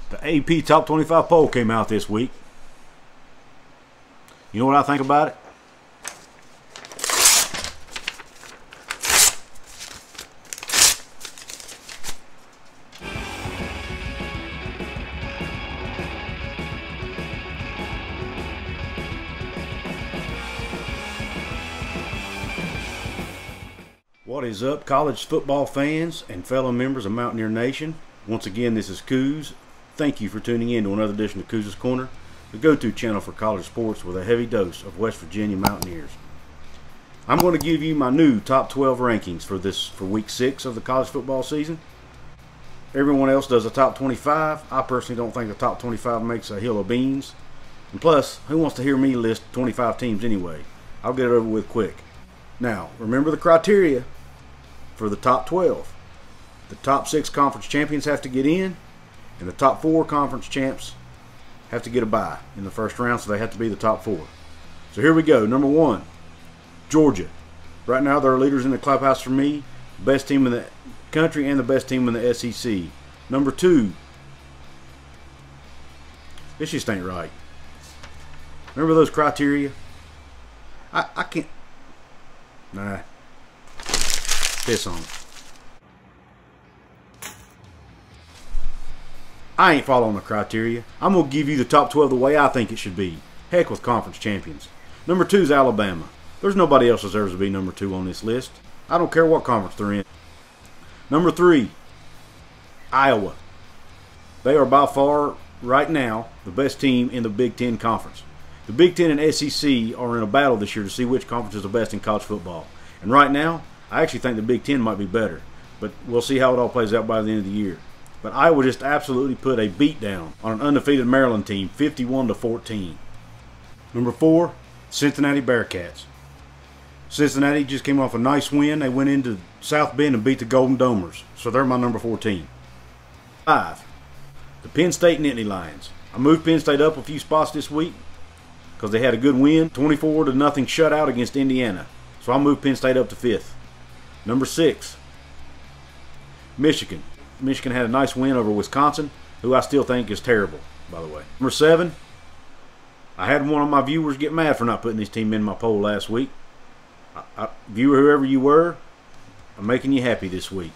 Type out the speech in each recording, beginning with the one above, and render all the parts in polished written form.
The AP Top 25 poll came out this week. You know what I think about it? What is up, college football fans and fellow members of Mountaineer Nation? Once again, this is Couz. Thank you for tuning in to another edition of Couz's Corner, the go-to channel for college sports with a heavy dose of West Virginia Mountaineers. I'm going to give you my new top 12 rankings for week 6 of the college football season. Everyone else does a top 25. I personally don't think the top 25 makes a hill of beans. And plus, who wants to hear me list 25 teams anyway? I'll get it over with quick. Now, remember the criteria for the top 12. The top 6 conference champions have to get in, and the top 4 conference champs have to get a bye in the first round, so they have to be the top 4. So here we go. Number 1, Georgia. Right now, they're leaders in the clubhouse for me. Best team in the country and the best team in the SEC. Number 2, this just ain't right. Remember those criteria? I can't. Nah. Piss on it. I ain't following the criteria. I'm going to give you the top 12 the way I think it should be. Heck with conference champions. Number 2 is Alabama. There's nobody else deserves to be number 2 on this list. I don't care what conference they're in. Number 3, Iowa. They are by far, right now, the best team in the Big Ten Conference. The Big Ten and SEC are in a battle this year to see which conference is the best in college football. And right now, I actually think the Big Ten might be better. But we'll see how it all plays out by the end of the year. But Iowa just absolutely put a beat down on an undefeated Maryland team, 51-14. Number 4, Cincinnati Bearcats. Cincinnati just came off a nice win. They went into South Bend and beat the Golden Domers. So they're my number 4 team. 5, the Penn State Nittany Lions. I moved Penn State up a few spots this week because they had a good win, 24-0 shutout against Indiana. So I moved Penn State up to 5th. Number 6, Michigan. Michigan had a nice win over Wisconsin, who I still think is terrible, by the way. Number 7, I had one of my viewers get mad for not putting this team in my poll last week. Viewer, whoever you were, I'm making you happy this week.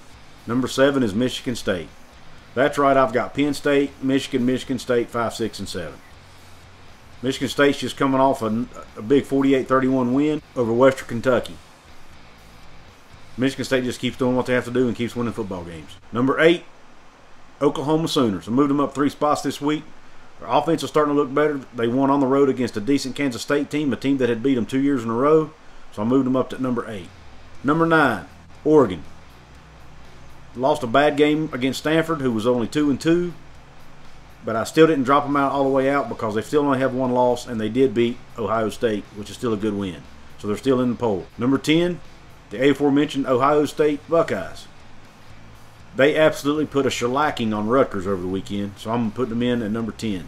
Number 7 is Michigan State. That's right, I've got Penn State, Michigan State, 5, 6, and 7. Michigan State's just coming off a big 48-31 win over Western Kentucky. Michigan State just keeps doing what they have to do and keeps winning football games. Number 8, Oklahoma Sooners. I moved them up 3 spots this week. Their offense is starting to look better. They won on the road against a decent Kansas State team, a team that had beat them 2 years in a row. So I moved them up to number 8. Number 9, Oregon. Lost a bad game against Stanford, who was only 2-2. But I still didn't drop them out all the way out because they still only have 1 loss, and they did beat Ohio State, which is still a good win. So they're still in the poll. Number 10, the aforementioned Ohio State Buckeyes. They absolutely put a shellacking on Rutgers over the weekend, so I'm putting them in at number 10.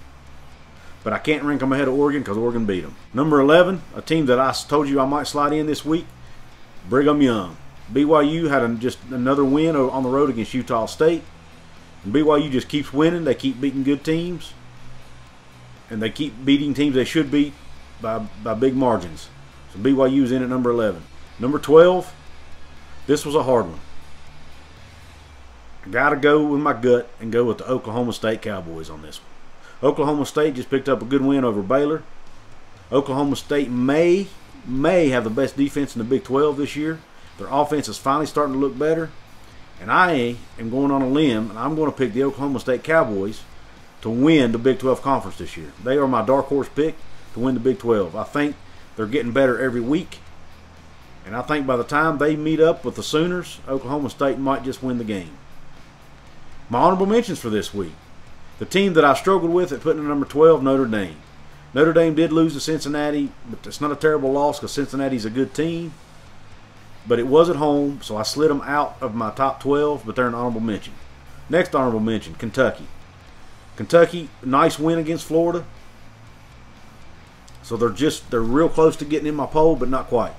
But I can't rank them ahead of Oregon because Oregon beat them. Number 11, a team that I told you I might slide in this week, Brigham Young. BYU had just another win on the road against Utah State. And BYU just keeps winning. They keep beating good teams. And they keep beating teams they should beat by big margins. So BYU's in at number 11. Number 12, this was a hard one. I got to go with my gut and go with the Oklahoma State Cowboys on this one. Oklahoma State just picked up a good win over Baylor. Oklahoma State may have the best defense in the Big 12 this year. Their offense is finally starting to look better. And I am going on a limb, and I'm going to pick the Oklahoma State Cowboys to win the Big 12 Conference this year. They are my dark horse pick to win the Big 12. I think they're getting better every week. And I think by the time they meet up with the Sooners, Oklahoma State might just win the game. My honorable mentions for this week. The team that I struggled with at putting at number 12, Notre Dame. Notre Dame did lose to Cincinnati, but it's not a terrible loss because Cincinnati's a good team. But it was at home, so I slid them out of my top 12, but they're an honorable mention. Next honorable mention, Kentucky. Kentucky, nice win against Florida. So they're real close to getting in my poll, but not quite.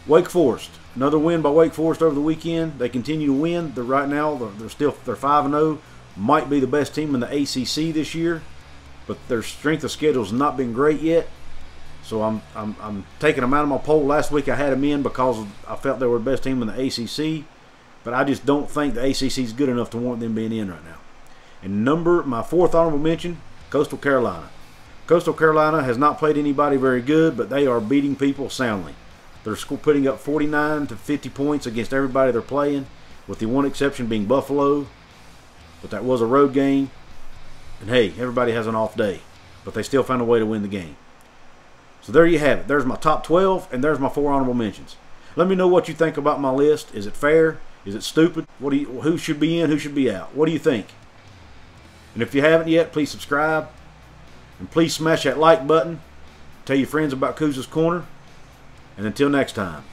Wake Forest, another win by Wake Forest over the weekend. They continue to win. They're 5-0. might be the best team in the ACC this year, but their strength of schedule has not been great yet. So I'm taking them out of my poll. Last week I had them in because I felt they were the best team in the ACC, but I just don't think the ACC is good enough to warrant them being in right now. And my fourth honorable mention, Coastal Carolina. Coastal Carolina has not played anybody very good, but they are beating people soundly. They're putting up 49 to 50 points against everybody they're playing, with the one exception being Buffalo. But that was a road game. And hey, everybody has an off day. But they still found a way to win the game. So there you have it. There's my top 12, and there's my 4 honorable mentions. Let me know what you think about my list. Is it fair? Is it stupid? Who should be in? Who should be out? What do you think? And if you haven't yet, please subscribe. And please smash that like button. Tell your friends about Couz's Corner. And until next time.